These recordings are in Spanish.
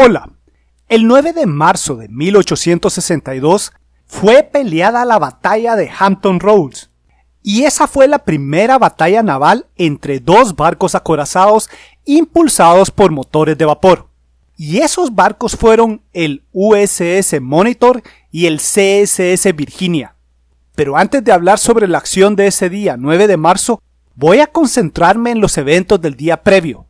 Hola, el 9 de marzo de 1862 fue peleada la batalla de Hampton Roads, y esa fue la primera batalla naval entre dos barcos acorazados impulsados por motores de vapor. Y esos barcos fueron el USS Monitor y el CSS Virginia. Pero antes de hablar sobre la acción de ese día, 9 de marzo, voy a concentrarme en los eventos del día previo,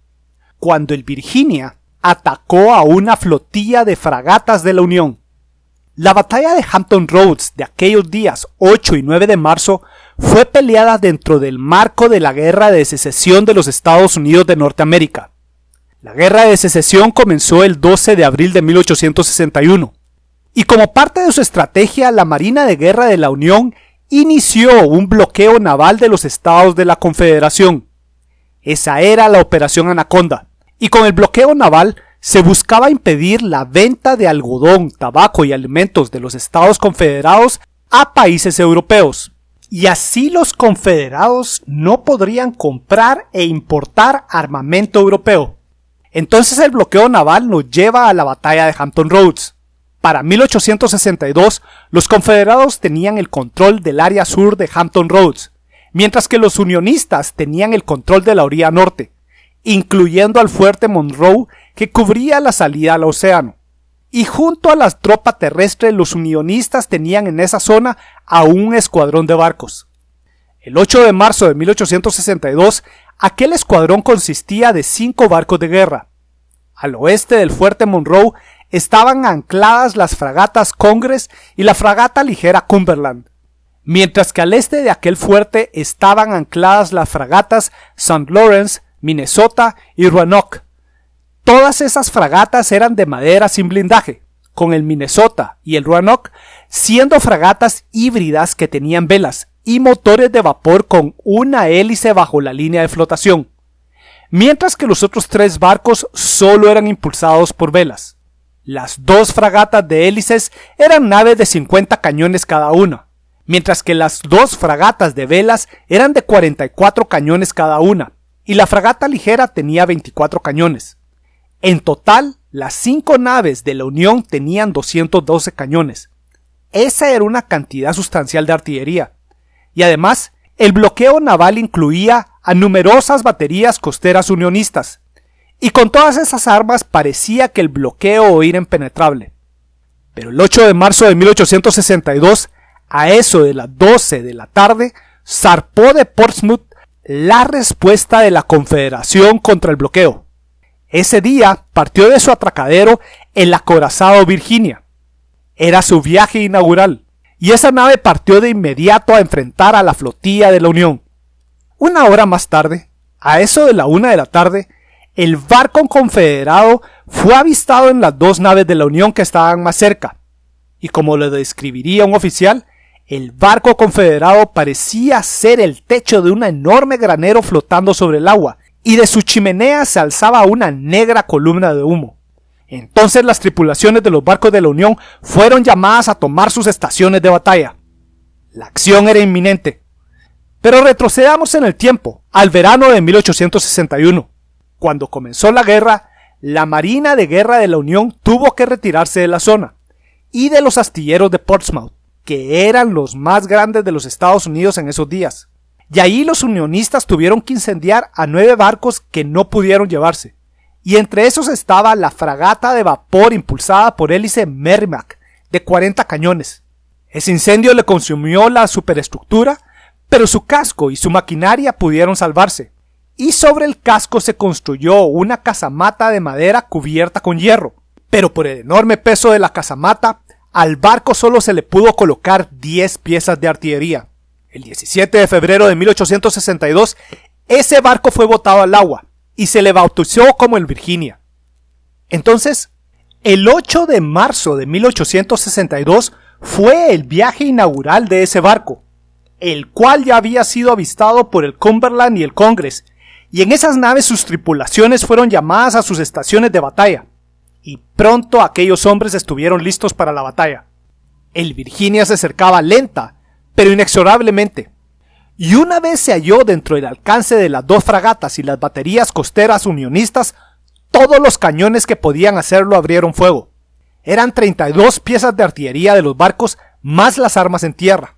cuando el Virginia atacó a una flotilla de fragatas de la Unión. La batalla de Hampton Roads de aquellos días 8 y 9 de marzo fue peleada dentro del marco de la Guerra de Secesión de los Estados Unidos de Norteamérica. La Guerra de Secesión comenzó el 12 de abril de 1861, y como parte de su estrategia, la Marina de Guerra de la Unión inició un bloqueo naval de los estados de la Confederación. Esa era la Operación Anaconda. Y con el bloqueo naval se buscaba impedir la venta de algodón, tabaco y alimentos de los Estados Confederados a países europeos. Y así los confederados no podrían comprar e importar armamento europeo. Entonces el bloqueo naval nos lleva a la batalla de Hampton Roads. Para 1862, los confederados tenían el control del área sur de Hampton Roads, mientras que los unionistas tenían el control de la orilla norte, incluyendo al fuerte Monroe que cubría la salida al océano. Y junto a la tropa terrestre, los unionistas tenían en esa zona a un escuadrón de barcos. El 8 de marzo de 1862, aquel escuadrón consistía de 5 barcos de guerra. Al oeste del fuerte Monroe estaban ancladas las fragatas Congress y la fragata ligera Cumberland, mientras que al este de aquel fuerte estaban ancladas las fragatas St. Lawrence, Minnesota y Roanoke. Todas esas fragatas eran de madera sin blindaje, con el Minnesota y el Roanoke siendo fragatas híbridas que tenían velas y motores de vapor con una hélice bajo la línea de flotación, mientras que los otros 3 barcos solo eran impulsados por velas. Las 2 fragatas de hélices eran naves de 50 cañones cada una, mientras que las 2 fragatas de velas eran de 44 cañones cada una, y la fragata ligera tenía 24 cañones. En total, las 5 naves de la Unión tenían 212 cañones. Esa era una cantidad sustancial de artillería. Y además, el bloqueo naval incluía a numerosas baterías costeras unionistas. Y con todas esas armas parecía que el bloqueo era impenetrable. Pero el 8 de marzo de 1862, a eso de las 12 de la tarde, zarpó de Portsmouth la respuesta de la Confederación contra el bloqueo. Ese día partió de su atracadero el acorazado Virginia. Era su viaje inaugural, y esa nave partió de inmediato a enfrentar a la flotilla de la Unión. Una hora más tarde, a eso de la 1 de la tarde, el barco confederado fue avistado en las 2 naves de la Unión que estaban más cerca, y como lo describiría un oficial, el barco confederado parecía ser el techo de un enorme granero flotando sobre el agua, y de su chimenea se alzaba una negra columna de humo. Entonces las tripulaciones de los barcos de la Unión fueron llamadas a tomar sus estaciones de batalla. La acción era inminente. Pero retrocedamos en el tiempo, al verano de 1861. Cuando comenzó la guerra, la Marina de Guerra de la Unión tuvo que retirarse de la zona, y de los astilleros de Portsmouth, que eran los más grandes de los Estados Unidos en esos días. Y ahí los unionistas tuvieron que incendiar a 9 barcos que no pudieron llevarse. Y entre esos estaba la fragata de vapor impulsada por hélice Merrimack, de 40 cañones. Ese incendio le consumió la superestructura, pero su casco y su maquinaria pudieron salvarse. Y sobre el casco se construyó una casamata de madera cubierta con hierro. Pero por el enorme peso de la casamata, al barco solo se le pudo colocar 10 piezas de artillería. El 17 de febrero de 1862, ese barco fue botado al agua y se le bautizó como el Virginia. Entonces, el 8 de marzo de 1862 fue el viaje inaugural de ese barco, el cual ya había sido avistado por el Cumberland y el Congress, y en esas naves sus tripulaciones fueron llamadas a sus estaciones de batalla, y pronto aquellos hombres estuvieron listos para la batalla. El Virginia se acercaba lenta, pero inexorablemente, y una vez se halló dentro del alcance de las 2 fragatas y las baterías costeras unionistas, todos los cañones que podían hacerlo abrieron fuego. Eran 32 piezas de artillería de los barcos más las armas en tierra.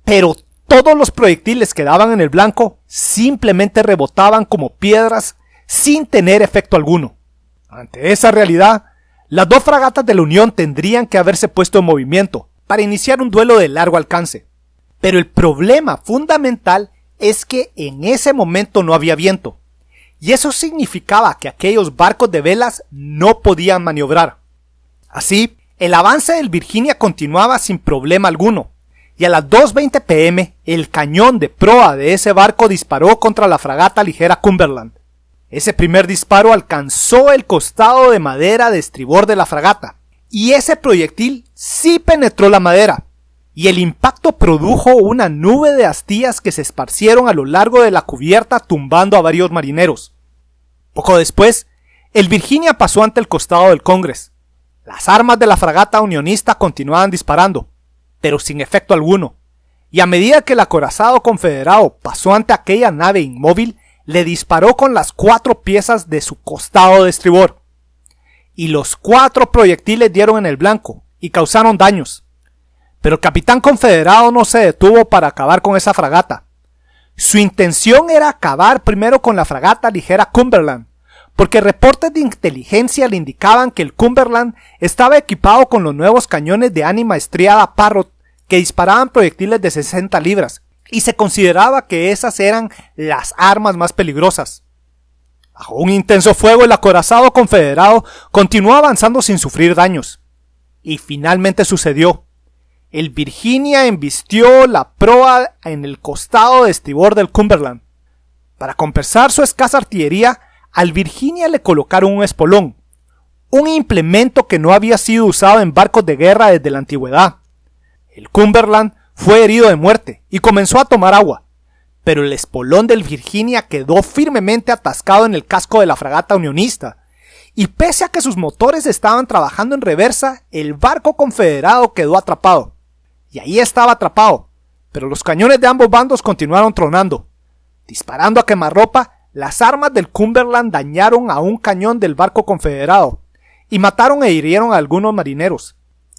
Pero todos los proyectiles que daban en el blanco simplemente rebotaban como piedras sin tener efecto alguno. Ante esa realidad, las dos fragatas de la Unión tendrían que haberse puesto en movimiento para iniciar un duelo de largo alcance. Pero el problema fundamental es que en ese momento no había viento, y eso significaba que aquellos barcos de velas no podían maniobrar. Así, el avance del Virginia continuaba sin problema alguno, y a las 2:20 p.m. el cañón de proa de ese barco disparó contra la fragata ligera Cumberland. Ese primer disparo alcanzó el costado de madera de estribor de la fragata, y ese proyectil sí penetró la madera, y el impacto produjo una nube de astillas que se esparcieron a lo largo de la cubierta tumbando a varios marineros. Poco después, el Virginia pasó ante el costado del Congress. Las armas de la fragata unionista continuaban disparando, pero sin efecto alguno, y a medida que el acorazado confederado pasó ante aquella nave inmóvil, le disparó con las 4 piezas de su costado de estribor. Y los 4 proyectiles dieron en el blanco y causaron daños. Pero el capitán confederado no se detuvo para acabar con esa fragata. Su intención era acabar primero con la fragata ligera Cumberland, porque reportes de inteligencia le indicaban que el Cumberland estaba equipado con los nuevos cañones de ánima estriada Parrott que disparaban proyectiles de 60 libras, y se consideraba que esas eran las armas más peligrosas. Bajo un intenso fuego, el acorazado confederado continuó avanzando sin sufrir daños. Y finalmente sucedió. El Virginia embistió la proa en el costado de estribor del Cumberland. Para compensar su escasa artillería, al Virginia le colocaron un espolón, un implemento que no había sido usado en barcos de guerra desde la antigüedad. El Cumberland fue herido de muerte y comenzó a tomar agua, pero el espolón del Virginia quedó firmemente atascado en el casco de la fragata unionista, y pese a que sus motores estaban trabajando en reversa, el barco confederado quedó atrapado. Y ahí estaba atrapado, pero los cañones de ambos bandos continuaron tronando. Disparando a quemarropa, las armas del Cumberland dañaron a un cañón del barco confederado, y mataron e hirieron a algunos marineros,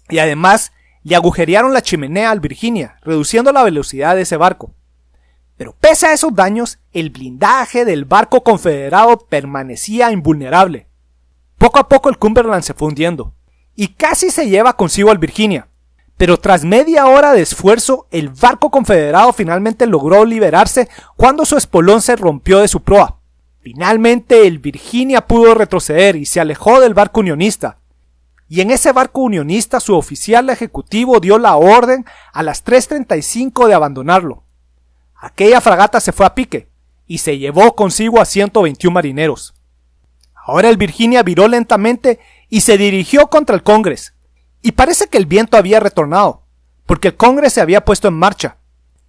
y además le agujerearon la chimenea al Virginia, reduciendo la velocidad de ese barco. Pero pese a esos daños, el blindaje del barco confederado permanecía invulnerable. Poco a poco el Cumberland se fue hundiendo, y casi se lleva consigo al Virginia. Pero tras media hora de esfuerzo, el barco confederado finalmente logró liberarse cuando su espolón se rompió de su proa. Finalmente el Virginia pudo retroceder y se alejó del barco unionista. Y en ese barco unionista su oficial ejecutivo dio la orden a las 3:35 de abandonarlo. Aquella fragata se fue a pique y se llevó consigo a 121 marineros. Ahora el Virginia viró lentamente y se dirigió contra el Congress. Y parece que el viento había retornado, porque el Congress se había puesto en marcha.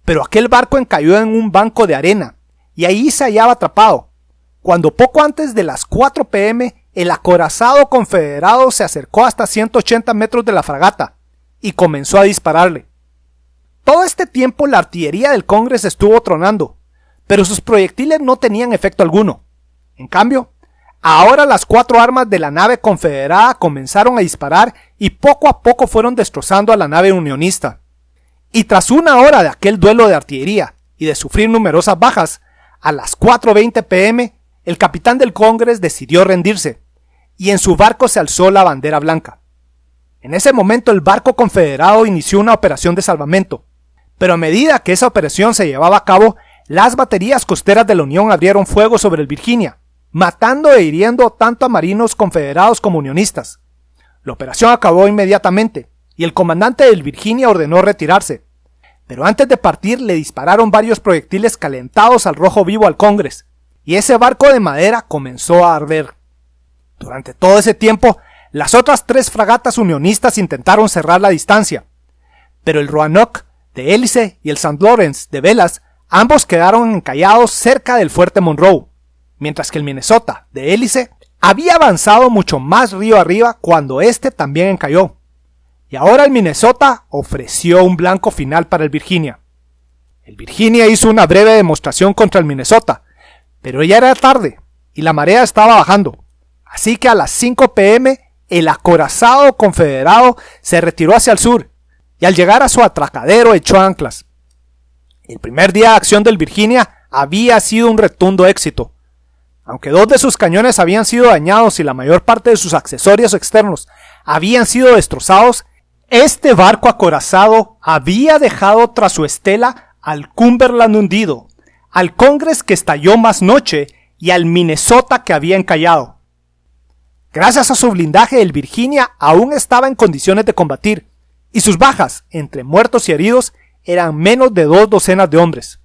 Pero aquel barco encalló en un banco de arena, y ahí se hallaba atrapado, cuando poco antes de las 4 p.m. el acorazado confederado se acercó hasta 180 metros de la fragata, y comenzó a dispararle. Todo este tiempo la artillería del Congress estuvo tronando, pero sus proyectiles no tenían efecto alguno. En cambio, ahora las 4 armas de la nave confederada comenzaron a disparar y poco a poco fueron destrozando a la nave unionista. Y tras una hora de aquel duelo de artillería y de sufrir numerosas bajas, a las 4:20 p.m. el capitán del Congress decidió rendirse, y en su barco se alzó la bandera blanca. En ese momento el barco confederado inició una operación de salvamento, pero a medida que esa operación se llevaba a cabo, las baterías costeras de la Unión abrieron fuego sobre el Virginia, matando e hiriendo tanto a marinos confederados como unionistas. La operación acabó inmediatamente, y el comandante del Virginia ordenó retirarse. Pero antes de partir le dispararon varios proyectiles calentados al rojo vivo al Congress, y ese barco de madera comenzó a arder. Durante todo ese tiempo, las otras 3 fragatas unionistas intentaron cerrar la distancia, pero el Roanoke de hélice y el St. Lawrence de velas, ambos quedaron encallados cerca del fuerte Monroe, mientras que el Minnesota de hélice había avanzado mucho más río arriba cuando este también encalló. Y ahora el Minnesota ofreció un blanco final para el Virginia. El Virginia hizo una breve demostración contra el Minnesota, pero ya era tarde y la marea estaba bajando. Así que a las 5 p.m. el acorazado confederado se retiró hacia el sur y al llegar a su atracadero echó anclas. El primer día de acción del Virginia había sido un rotundo éxito. Aunque 2 de sus cañones habían sido dañados y la mayor parte de sus accesorios externos habían sido destrozados, este barco acorazado había dejado tras su estela al Cumberland hundido, al Congress que estalló más noche y al Minnesota que había encallado. Gracias a su blindaje, el Virginia aún estaba en condiciones de combatir, y sus bajas, entre muertos y heridos, eran menos de 2 docenas de hombres.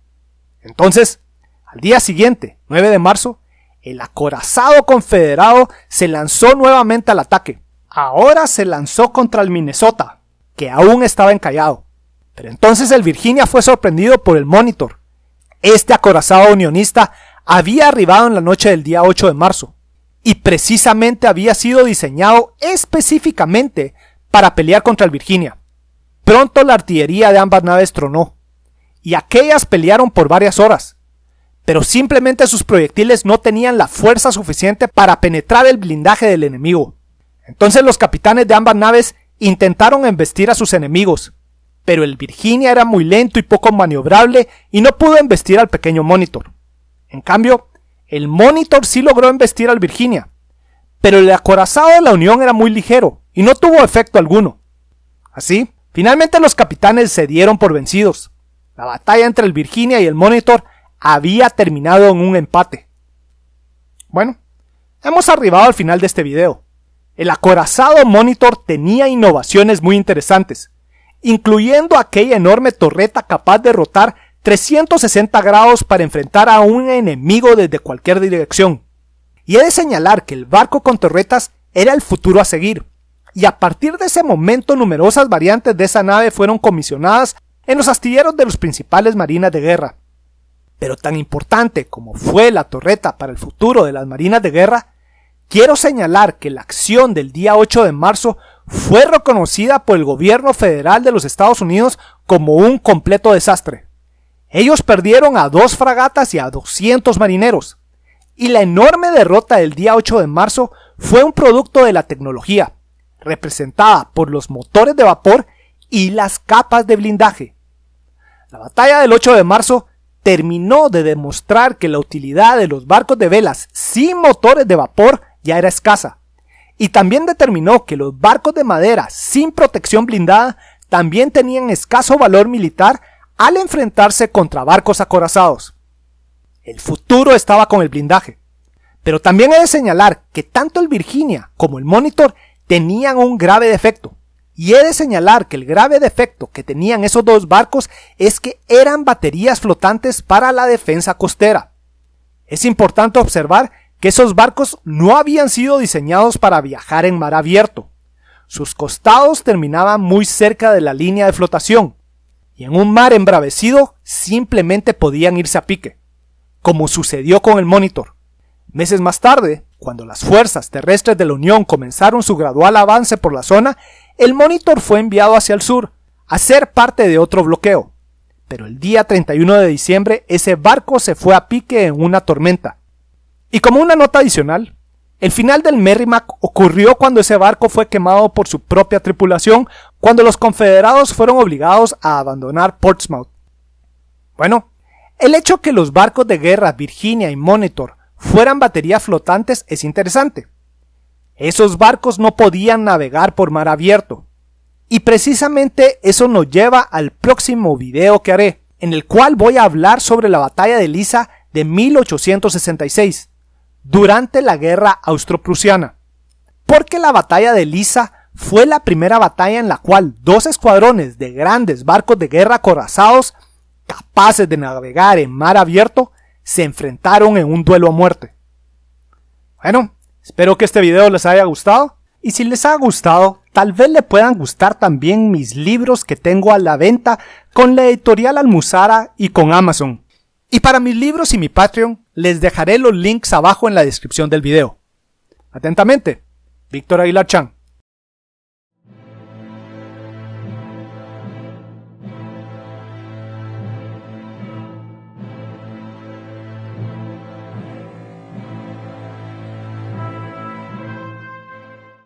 Entonces, al día siguiente, 9 de marzo, el acorazado confederado se lanzó nuevamente al ataque. Ahora se lanzó contra el Minnesota, que aún estaba encallado. Pero entonces el Virginia fue sorprendido por el Monitor. Este acorazado unionista había arribado en la noche del día 8 de marzo, y precisamente había sido diseñado específicamente para pelear contra el Virginia. Pronto la artillería de ambas naves tronó, y aquellas pelearon por varias horas, pero simplemente sus proyectiles no tenían la fuerza suficiente para penetrar el blindaje del enemigo. Entonces los capitanes de ambas naves intentaron embestir a sus enemigos, pero el Virginia era muy lento y poco maniobrable y no pudo embestir al pequeño Monitor. En cambio, el Monitor sí logró embestir al Virginia, pero el acorazado de la Unión era muy ligero y no tuvo efecto alguno. Así, finalmente los capitanes se dieron por vencidos. La batalla entre el Virginia y el Monitor había terminado en un empate. Bueno, hemos arribado al final de este video. El acorazado Monitor tenía innovaciones muy interesantes, incluyendo aquella enorme torreta capaz de rotar 360 grados para enfrentar a un enemigo desde cualquier dirección. Y he de señalar que el barco con torretas era el futuro a seguir, y a partir de ese momento numerosas variantes de esa nave fueron comisionadas en los astilleros de las principales marinas de guerra. Pero tan importante como fue la torreta para el futuro de las marinas de guerra, quiero señalar que la acción del día 8 de marzo fue reconocida por el gobierno federal de los Estados Unidos como un completo desastre. Ellos perdieron a 2 fragatas y a 200 marineros, y la enorme derrota del día 8 de marzo fue un producto de la tecnología, representada por los motores de vapor y las capas de blindaje. La batalla del 8 de marzo terminó de demostrar que la utilidad de los barcos de velas sin motores de vapor ya era escasa, y también determinó que los barcos de madera sin protección blindada también tenían escaso valor militar al enfrentarse contra barcos acorazados. El futuro estaba con el blindaje, pero también he de señalar que tanto el Virginia como el Monitor tenían un grave defecto. Y he de señalar que el grave defecto que tenían esos 2 barcos es que eran baterías flotantes para la defensa costera. Es importante observar que esos barcos no habían sido diseñados para viajar en mar abierto. Sus costados terminaban muy cerca de la línea de flotación, y en un mar embravecido simplemente podían irse a pique, como sucedió con el Monitor. Meses más tarde, cuando las fuerzas terrestres de la Unión comenzaron su gradual avance por la zona, el Monitor fue enviado hacia el sur, a ser parte de otro bloqueo. Pero el día 31 de diciembre ese barco se fue a pique en una tormenta. Y como una nota adicional, el final del Merrimack ocurrió cuando ese barco fue quemado por su propia tripulación, cuando los confederados fueron obligados a abandonar Portsmouth. Bueno, el hecho que los barcos de guerra Virginia y Monitor fueran baterías flotantes es interesante. Esos barcos no podían navegar por mar abierto. Y precisamente eso nos lleva al próximo video que haré, en el cual voy a hablar sobre la batalla de Lissa de 1866, durante la guerra austro-prusiana. Porque la batalla de Lissa fue la primera batalla en la cual 2 escuadrones de grandes barcos de guerra acorazados, capaces de navegar en mar abierto, se enfrentaron en un duelo a muerte. Bueno, espero que este video les haya gustado, y si les ha gustado, tal vez le puedan gustar también mis libros que tengo a la venta con la editorial Almuzara y con Amazon. Y para mis libros y mi Patreon, les dejaré los links abajo en la descripción del video. Atentamente, Víctor Aguilar Chan.